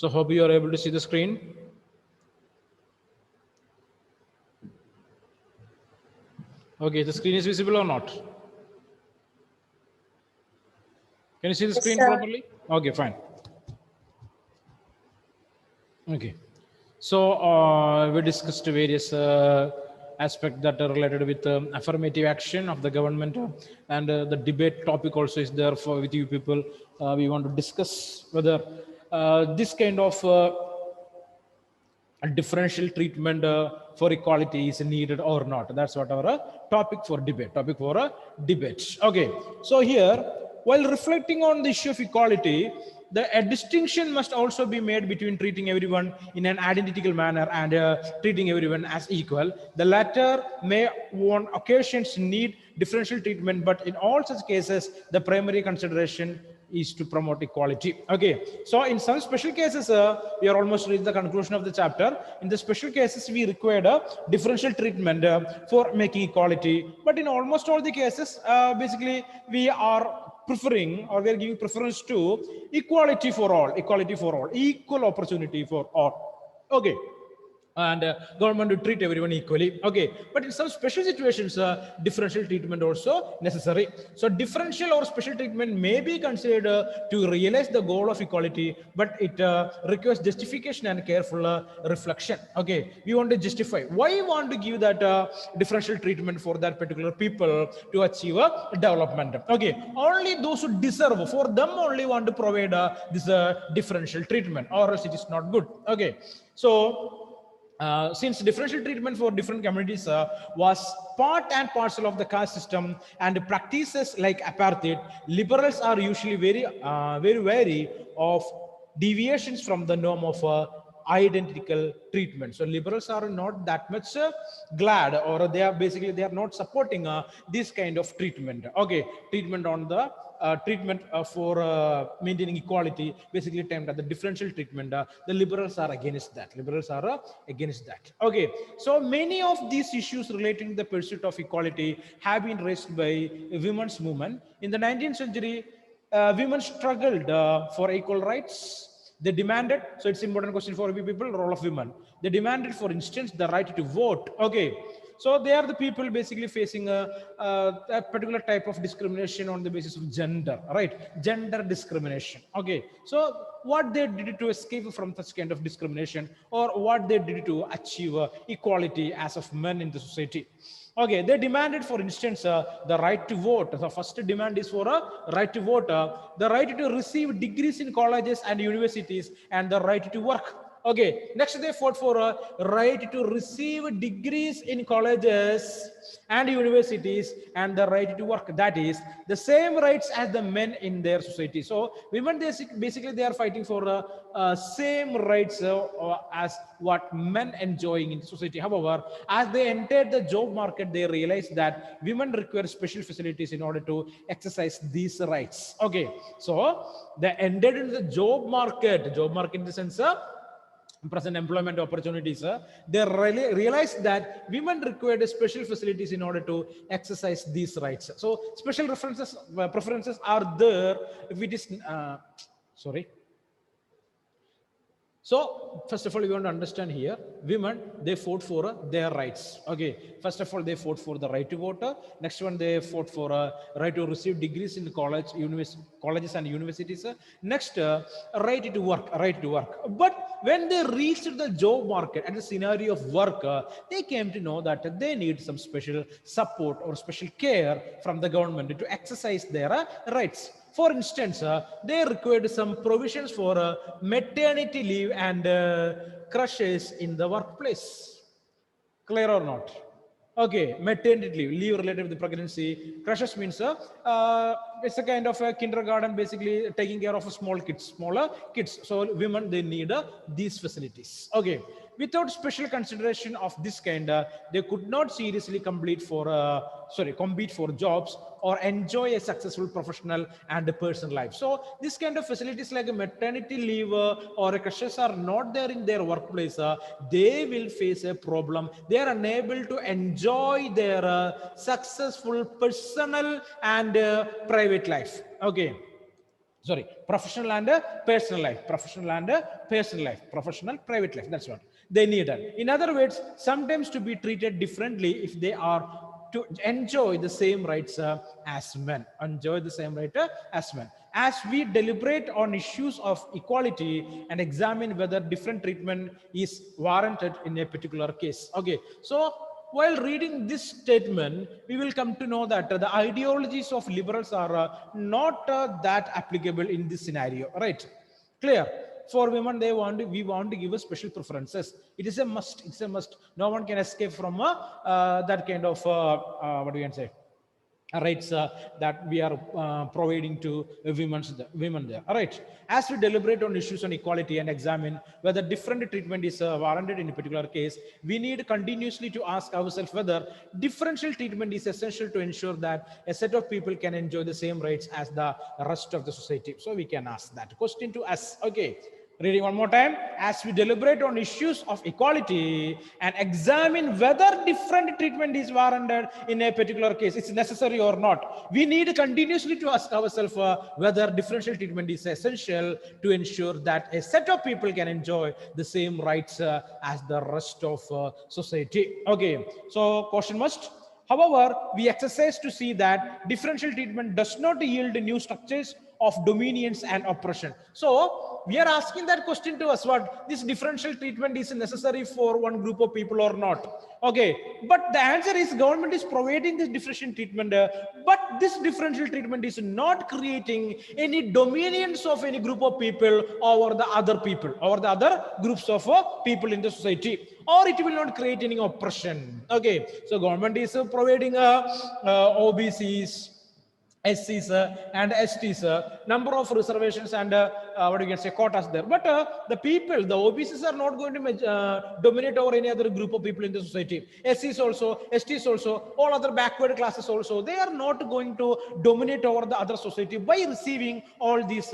So hope you are able to see the screen. Okay, the screen is visible or not? Can you see the Yes, screen sir. properly? Okay, fine. Okay. So we discussed various aspects that are related with affirmative action of the government, and the debate topic also is there for with you people. We want to discuss whether this kind of a differential treatment for equality is needed or not. That's what our topic for debate. Okay. So here, while reflecting on the issue of equality, a distinction must also be made between treating everyone in an identical manner and treating everyone as equal. The latter may, on occasions, need differential treatment, but in all such cases, the primary consideration is to promote equality. Okay, so in some special cases, we are almost reached the conclusion of the chapter. In the special cases, we required a differential treatment for making equality, but in almost all the cases, basically we are preferring, or we are giving preference to equality for all, equal opportunity for all. Okay, and government to treat everyone equally. Okay, but in some special situations, differential treatment also necessary. So differential or special treatment may be considered to realize the goal of equality, but it requires justification and careful reflection. Okay, we want to justify why we want to give that differential treatment for that particular people to achieve a development. Okay, only those who deserve, for them only want to provide this differential treatment, or else it is not good. Okay, so since differential treatment for different communities was part and parcel of the caste system and practices like apartheid, liberals are usually very wary of deviations from the norm of identical treatment. So liberals are not that much glad, or they are not supporting this kind of treatment. Okay, treatment on the treatment for maintaining equality, basically termed as the differential treatment. The liberals are against that. Okay, so many of these issues relating to the pursuit of equality have been raised by women's movement. In the 19th century, women struggled for equal rights. They demanded, so it's an important question for people, role of women. They demanded, for instance, the right to vote. Okay, so they are the people basically facing a particular type of discrimination on the basis of gender, right? Gender discrimination. Okay, so what they did to escape from such kind of discrimination, or what they did to achieve equality as of men in the society. Okay, they demanded, for instance, the right to vote. The first demand is for a right to vote, the right to receive degrees in colleges and universities, and the right to work. Okay, next they fought for a right to receive degrees in colleges and universities and the right to work. That is the same rights as the men in their society. So women, basically they are fighting for same rights as what men enjoying in society. However, as they entered the job market, they realized that women require special facilities in order to exercise these rights. Okay, so they entered in the job market in the sense present employment opportunities, they really realized that women required special facilities in order to exercise these rights. So special preferences are there if it is sorry. So first of all, you want to understand here, women, they fought for their rights. Okay, first of all, they fought for the right to vote. Next one, they fought for a right to receive degrees in colleges and universities. Next, right to work. But when they reached the job market and the scenario of work, they came to know that they need some special support or special care from the government to exercise their rights. For instance, they required some provisions for maternity leave and crushes in the workplace. Clear or not? Okay, maternity leave related with the pregnancy. Crushes means it's a kind of a kindergarten, basically taking care of smaller kids. So women, they need these facilities. Okay, without special consideration of this kind, they could not seriously compete for jobs or enjoy a successful professional and a personal life. So this kind of facilities like a maternity leave or a crushes are not there in their workplace. They will face a problem. They are unable to enjoy their successful personal and private life. Okay, sorry, professional and personal life, professional and personal life, professional private life, that's what they need. In other words, sometimes to be treated differently if they are to enjoy the same rights as men, enjoy the same right as men. As we deliberate on issues of equality and examine whether different treatment is warranted in a particular case. Okay, so while reading this statement, we will come to know that the ideologies of liberals are not that applicable in this scenario, right? Clear? For women, we want to give a special preferences. It is a must. It's a must. No one can escape from that kind of what do you can say? Rights that we are providing to women there. All right. As we deliberate on issues on equality and examine whether different treatment is warranted in a particular case, we need continuously to ask ourselves whether differential treatment is essential to ensure that a set of people can enjoy the same rights as the rest of the society. So we can ask that question to us. Okay. Reading one more time. As we deliberate on issues of equality and examine whether different treatment is warranted in a particular case, it's necessary or not, we need continuously to ask ourselves whether differential treatment is essential to ensure that a set of people can enjoy the same rights as the rest of society. Okay, so caution must. However, we exercise to see that differential treatment does not yield new structures of dominions and oppression. So we are asking that question to us, what this differential treatment is necessary for one group of people or not. Okay, but the answer is government is providing this differential treatment, but this differential treatment is not creating any dominions of any group of people over the other people, or the other groups of people in the society, or it will not create any oppression. Okay, so government is providing OBCs, SCs and STs, number of reservations and what you can say, quotas there. But the people, the OBCs are not going to dominate over any other group of people in the society. SCs also, STs also, all other backward classes also, they are not going to dominate over the other society by receiving all these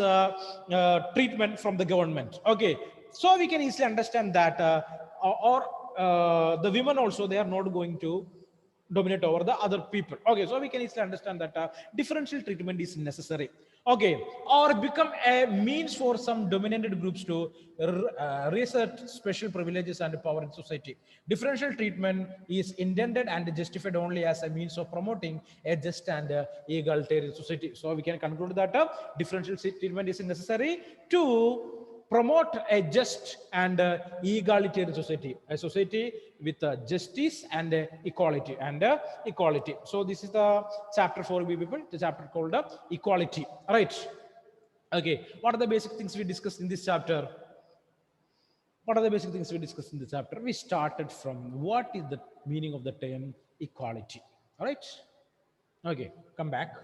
treatment from the government. Okay, so we can easily understand that, the women also, they are not going to dominate over the other people. Okay, so we can easily understand that differential treatment is necessary. Okay, or become a means for some dominated groups to reassert special privileges and power in society. Differential treatment is intended and justified only as a means of promoting a just and egalitarian society. So we can conclude that differential treatment is necessary to promote a just and egalitarian society, a society with justice and equality equality. So this is the chapter for we people, the chapter called equality. All right. Okay. What are the basic things we discussed in this chapter? What are the basic things we discussed in this chapter? We started from what is the meaning of the term equality. All right. Okay. Come back.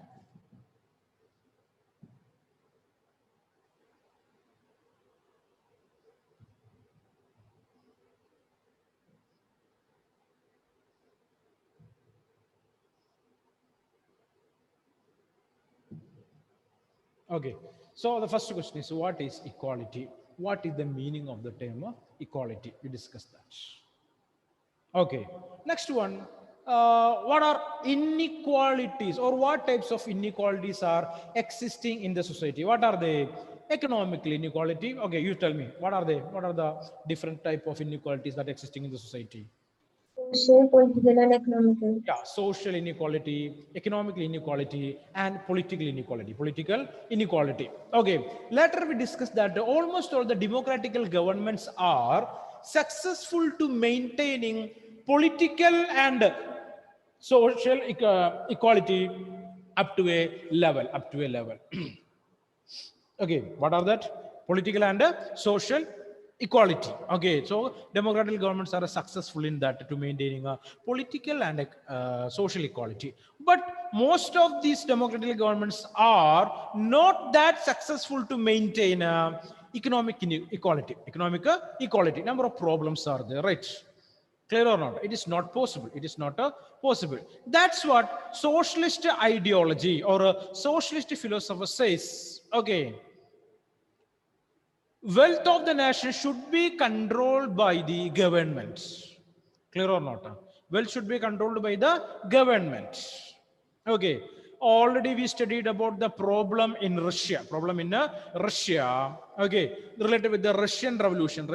Okay, so the first question is, what is equality? What is the meaning of the term equality? We discussed that. Okay, next one, what are inequalities, or what types of inequalities are existing in the society? What are they? Economical inequality. Okay, you tell me, what are they? What are the different type of inequalities that are existing in the society? Social, political, and economical. Yeah, social inequality, economic inequality, and political inequality. Political inequality. Okay, later we discussed that almost all the democratical governments are successful to maintaining political and social equality up to a level. Okay, what are that? Political and social equality. Okay, so democratic governments are successful in that, to maintaining a political and social equality. But most of these democratic governments are not that successful to maintain economic equality. Economic equality. Number of problems are there, right? Clear or not? It is not possible. It is not possible. That's what socialist ideology or a socialist philosopher says. Okay. Wealth of the nation should be controlled by the government. Clear or not? Wealth should be controlled by the government. Okay. Already we studied about the problem in Russia, Russia, okay, related with the Russian Revolution.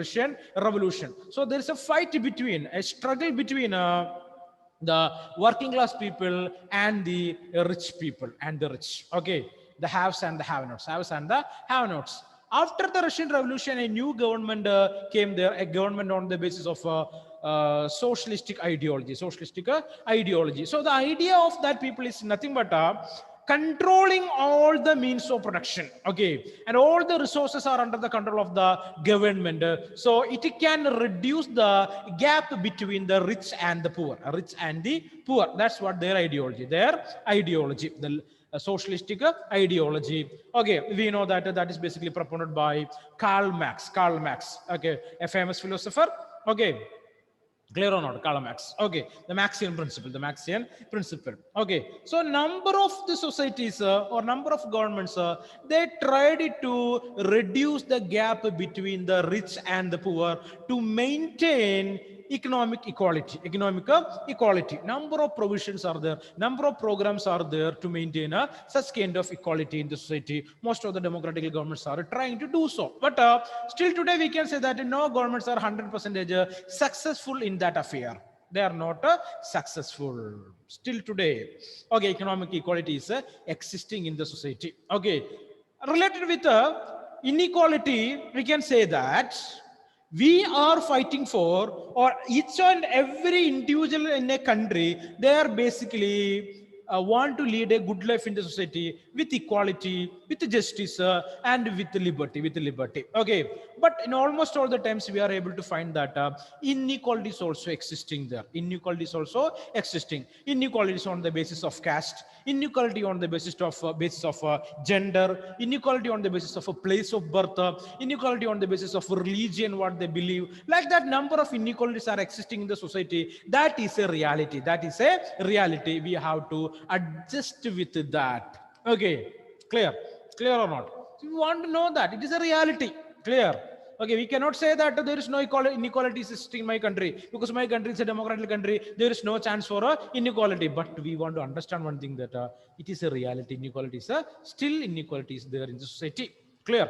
So there is a fight between, a struggle between the working class people and the rich people and the rich, okay, the haves and the have-nots. After the Russian Revolution, a new government came there, a government on the basis of socialistic ideology. So the idea of that people is nothing but controlling all the means of production, okay, and all the resources are under the control of the government. So it can reduce the gap between the rich and the poor. That's what their ideology. The socialistic ideology. Okay, we know that that is basically propounded by Karl Marx. Okay, a famous philosopher. Okay, clear or not? Karl Marx. Okay, the Marxian principle. Okay, so number of the societies or number of governments, they tried to reduce the gap between the rich and the poor to maintain economic equality. Number of provisions are there, number of programs are there to maintain such kind of equality in the society. Most of the democratic governments are trying to do so, but still today we can say that no governments are 100% successful in that affair. They are not successful still today. Okay, economic equality is existing in the society. Okay, related with inequality, we can say that we are fighting for, or each and every individual in a country, they are basically want to lead a good life in the society with equality, with justice, and with liberty. Okay, but in almost all the times we are able to find that inequality is also existing there. Inequality is on the basis of caste, inequality on the basis of gender, inequality on the basis of a place of birth, inequality on the basis of religion, what they believe. Like that, number of inequalities are existing in the society. That is a reality. We have to adjust with that. Okay, clear or not? So we want to know that it is a reality. Clear? Okay, we cannot say that there is no inequality existing in my country because my country is a democratic country. There is no chance for inequality. But we want to understand one thing, that it is a reality. Still inequality is there in the society. Clear?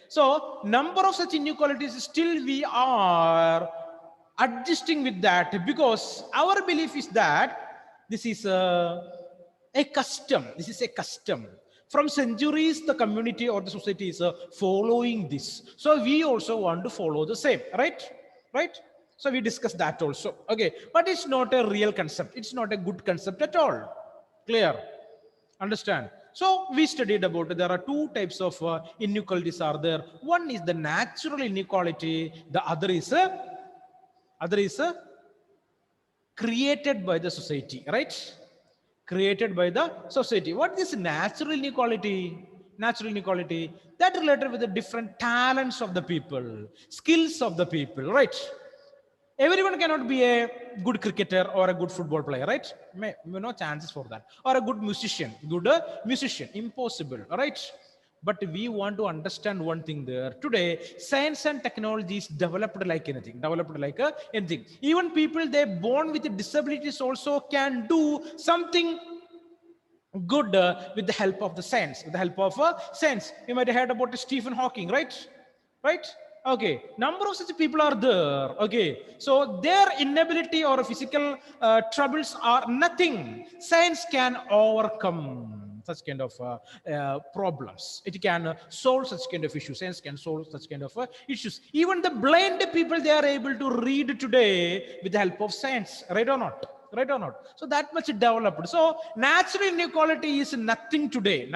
So number of such inequalities, still we are adjusting with that, because our belief is that this is a custom. From centuries, the community or the society is following this. So we also want to follow the same, right? So we discussed that also. Okay, but it's not a real concept. It's not a good concept at all. Clear? Understand? So we studied about it. There are two types of inequalities are there. One is the natural inequality. The other is created by the society, right? Created by the society. What is natural inequality? That related with the different talents of the people, skills of the people, right? Everyone cannot be a good cricketer or a good football player, right? No chances for that. Or a good musician, impossible, right? But we want to understand one thing there. Today, science and technology is developed like anything. Even people they born with disabilities also can do something good with the help of the science. You might have heard about Stephen Hawking, right? Okay, number of such people are there. Okay, so their inability or physical troubles are nothing. Science can overcome such kind of problems. It can solve such kind of issues. Science can solve such kind of issues. Even the blind people, they are able to read today with the help of science. Right or not? So that much developed. So natural inequality is nothing today.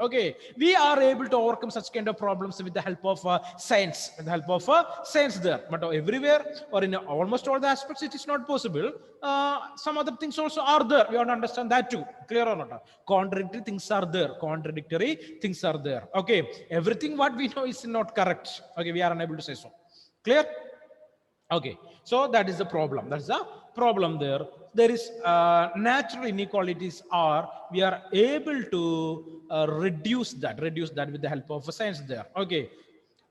Okay, we are able to overcome such kind of problems with the help of science. There, but everywhere or in almost all the aspects, it is not possible. Some other things also are there. We want to understand that too. Clear or not? Contradictory things are there. Okay, everything what we know is not correct. Okay, we are unable to say so. Clear? Okay, so that is the problem. That's the problem there. There is natural inequalities are we are able to reduce that with the help of science there. Okay,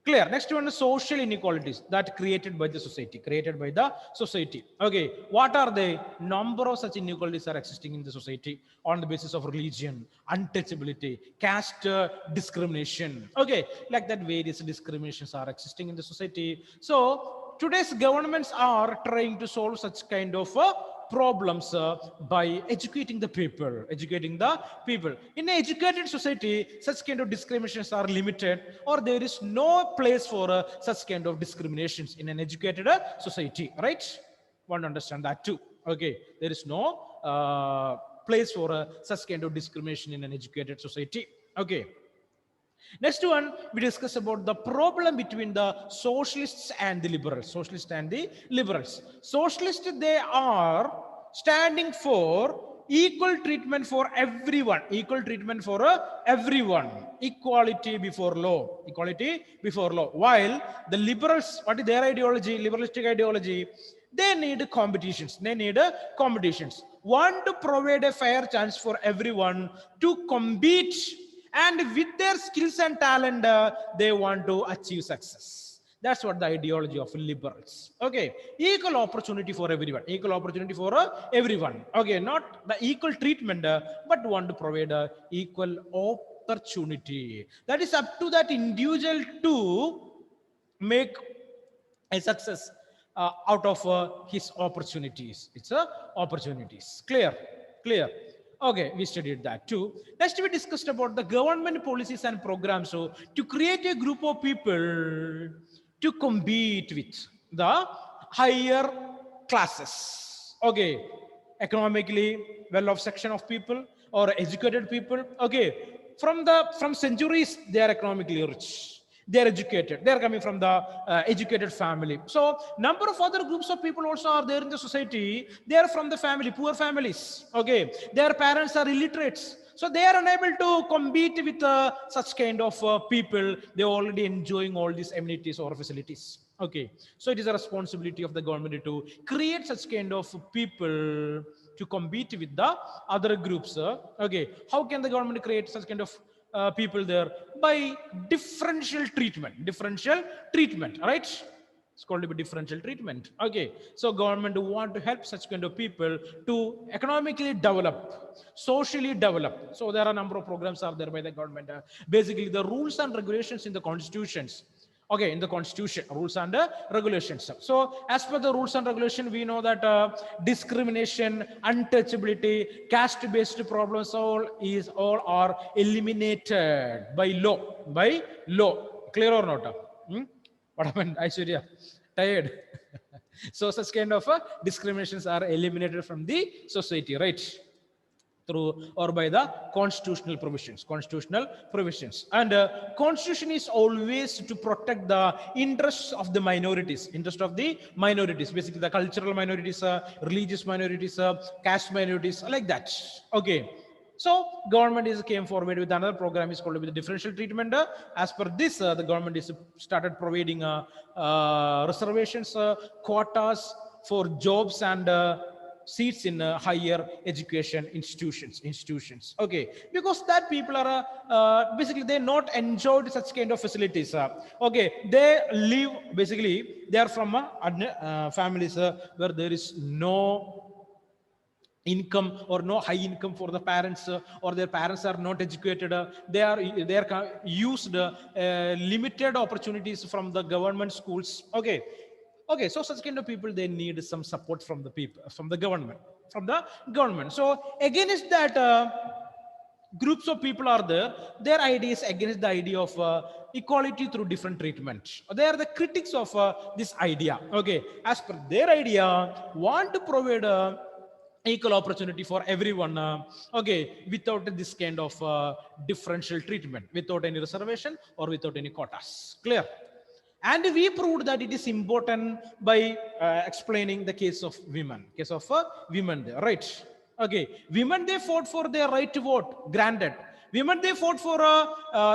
Clear. Next one is social inequalities that created by the society. Created by the society. Okay. What are they? Number of such inequalities are existing in the society on the basis of religion, untouchability, caste discrimination. Okay. Like that, various discriminations are existing in the society. So today's governments are trying to solve such kind of problems by educating the people. In an educated society, such kind of discriminations are limited, or there is no place for such kind of discriminations in an educated society, right? Want to understand that too. Okay, there is no place for such kind of discrimination in an educated society. Okay. Next one, we discuss about the problem between the socialists and the liberals. Socialists and the liberals. Socialists, they are standing for equal treatment for everyone. Equal treatment for everyone. Equality before law. Equality before law. While the liberals, what is their ideology? Liberalistic ideology. They need competitions. They need competitions. Want to provide a fair chance for everyone to compete, and with their skills and talent they want to achieve success. That's what the ideology of liberals. Okay, equal opportunity for everyone. Equal opportunity for everyone. Okay, not the equal treatment, but want to provide equal opportunity. That is up to that individual to make a success out of his opportunities. It's opportunities. Clear. Okay, we studied that too. Next, we discussed about the government policies and programs, so to create a group of people to compete with the higher classes. Okay, economically well-off section of people or educated people. Okay, from centuries they are economically rich, they're educated, they're coming from the educated family. So number of other groups of people also are there in the society. They are from the family, poor families. Okay, their parents are illiterates, so they are unable to compete with such kind of people. They're already enjoying all these amenities or facilities. Okay, so it is a responsibility of the government to create such kind of people to compete with the other groups. Okay, how can the government create such kind of people there? By differential treatment, right? It's called a differential treatment. Okay, so government want to help such kind of people to economically develop, socially develop. So there are a number of programs are there by the government. Basically the rules and regulations in the constitutions. Okay, in the constitution, rules and regulations. So as per the rules and regulation, we know that discrimination, untouchability, caste based problems all are eliminated by law. Clear or not? What happened, Aishwarya? Tired? So such kind of discriminations are eliminated from the society, right? Through or by the constitutional provisions. And constitution is always to protect the interests of the minorities, basically the cultural minorities, religious minorities, caste minorities, like that. Okay, so government came forward with another program is called the differential treatment. As per this, the government is started providing reservations, quotas for jobs and seats in higher education institutions. Okay, because that people are basically they not enjoyed such kind of facilities. Okay, they live, basically they are from families where there is no income or no high income for the parents, or their parents are not educated. They are used limited opportunities from the government schools. Okay, so such kind of people, they need some support from the people, from the government. So against that, groups of people are there. Their ideas against the idea of equality through different treatment. They are the critics of this idea. Okay, as per their idea, want to provide equal opportunity for everyone. Okay, without this kind of differential treatment, without any reservation or without any quotas. Clear? And we proved that it is important by explaining the case of women there, right? Okay, women, they fought for their right to vote, granted. Women, they fought for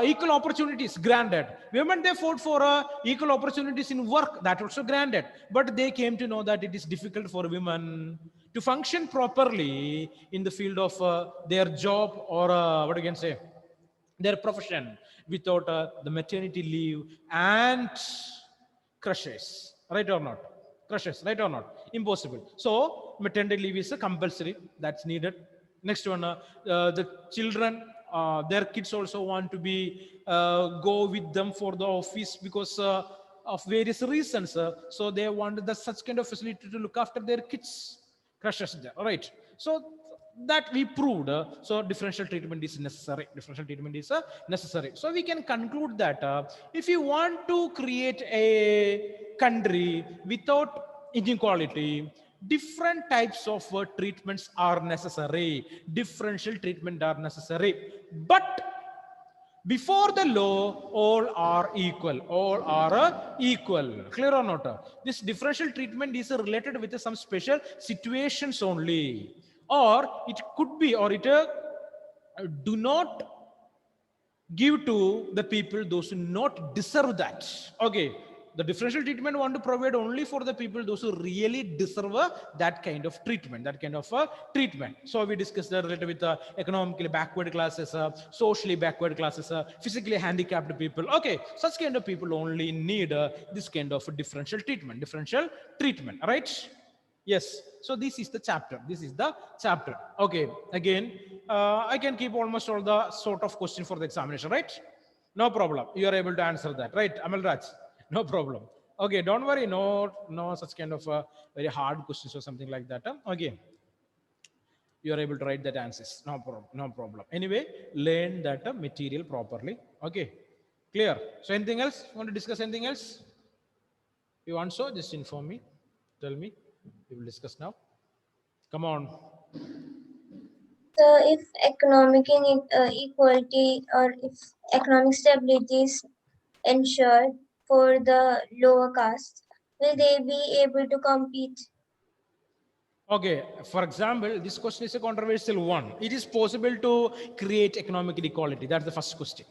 equal opportunities, granted. Women, they fought for equal opportunities in work, that also granted. But they came to know that it is difficult for women to function properly in the field of their job, or what you can say, their profession without the maternity leave and crushes, right or not? Crushes, right or not? Impossible. So maternity leave is a compulsory, that's needed. Next one, the children, their kids also want to be go with them for the office because of various reasons. So they want the such kind of facility to look after their kids. Crushes there, right? So that we proved. So differential treatment is necessary. Differential treatment is necessary. So we can conclude that if you want to create a country without inequality, different types of treatments are necessary. Differential treatment are necessary. But before the law, all are equal. All are equal. Clear or not? This differential treatment is related with some special situations only, or it could be, or it do not give to the people those who not deserve that. Okay, the differential treatment want to provide only for the people those who really deserve that kind of treatment, treatment. So we discussed that related with economically backward classes, socially backward classes, physically handicapped people. Okay, such kind of people only need this kind of differential treatment, right? Yes. So this is the chapter. This is the chapter. Okay. Again, I can keep almost all the sort of question for the examination, right? No problem. You are able to answer that, right, Amal Raj? No problem. Okay. Don't worry. No such kind of very hard questions or something like that. Okay. You are able to write that answers. No problem. No problem. Anyway, learn that material properly. Okay. Clear. So anything else? Want to discuss anything else? You want so? Just inform me. Tell me. We will discuss now. Come on. So if equality or if economic stability is ensured for the lower caste, will they be able to compete? Okay, for example, this question is a controversial one. It is possible to create economic equality. That's the first question.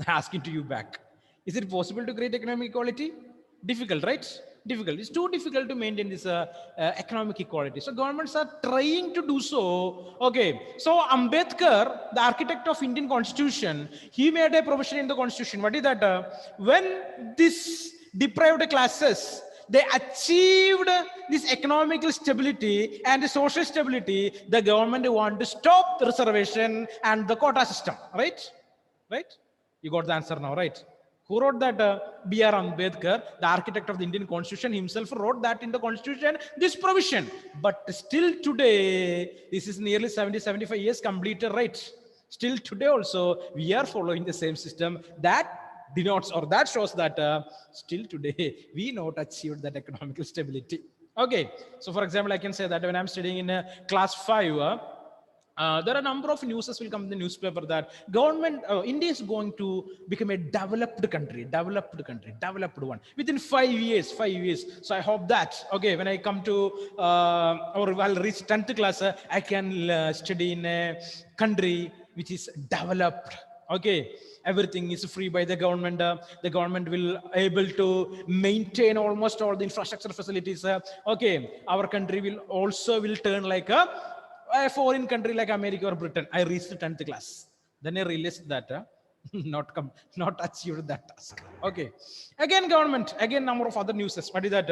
Asking to you back. Is it possible to create economic equality? Difficult, right? Difficult. It's too difficult to maintain this economic equality. So governments are trying to do so. Okay. So Ambedkar, the architect of Indian Constitution, he made a provision in the Constitution. What is that? When this deprived classes, they achieved this economical stability and social stability, the government want to stop the reservation and the quota system, right? Right? You got the answer now, right? Who wrote that? B.R. Ambedkar, the architect of the Indian Constitution, himself wrote that in the Constitution, this provision. But still today, this is nearly 70-75 years completed, right? Still today also, we are following the same system. That denotes, or that shows that still today, we not achieved that economical stability. Okay, so for example, I can say that when I'm studying in class 5, there are a number of newses will come in the newspaper that government, India is going to become a developed one within 5 years, 5 years. So I hope that, okay, when I come to, or I'll reach 10th class, I can study in a country which is developed. Okay, everything is free by the government. The government will able to maintain almost all the infrastructure facilities. Okay, our country will also will turn like a foreign country like America or Britain. I reached the 10th class. Then I realized that not achieved that task. Okay. Again, government, again, number of other newses. What is that?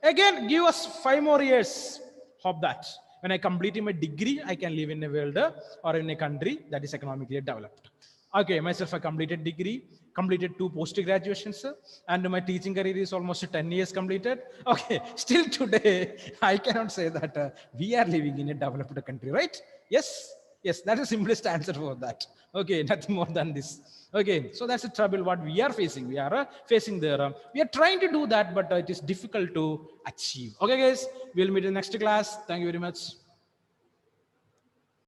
Again, give us 5 more years. Hope that when I complete my degree, I can live in a world or in a country that is economically developed. Okay, myself, I completed degree, completed 2 post-graduations, and my teaching career is almost 10 years completed. Okay, still today, I cannot say that we are living in a developed country, right? Yes, yes, that is the simplest answer for that. Okay, nothing more than this. Okay, so that's the trouble what we are facing. We are facing there. We are trying to do that, but it is difficult to achieve. Okay, guys, we'll meet in the next class. Thank you very much.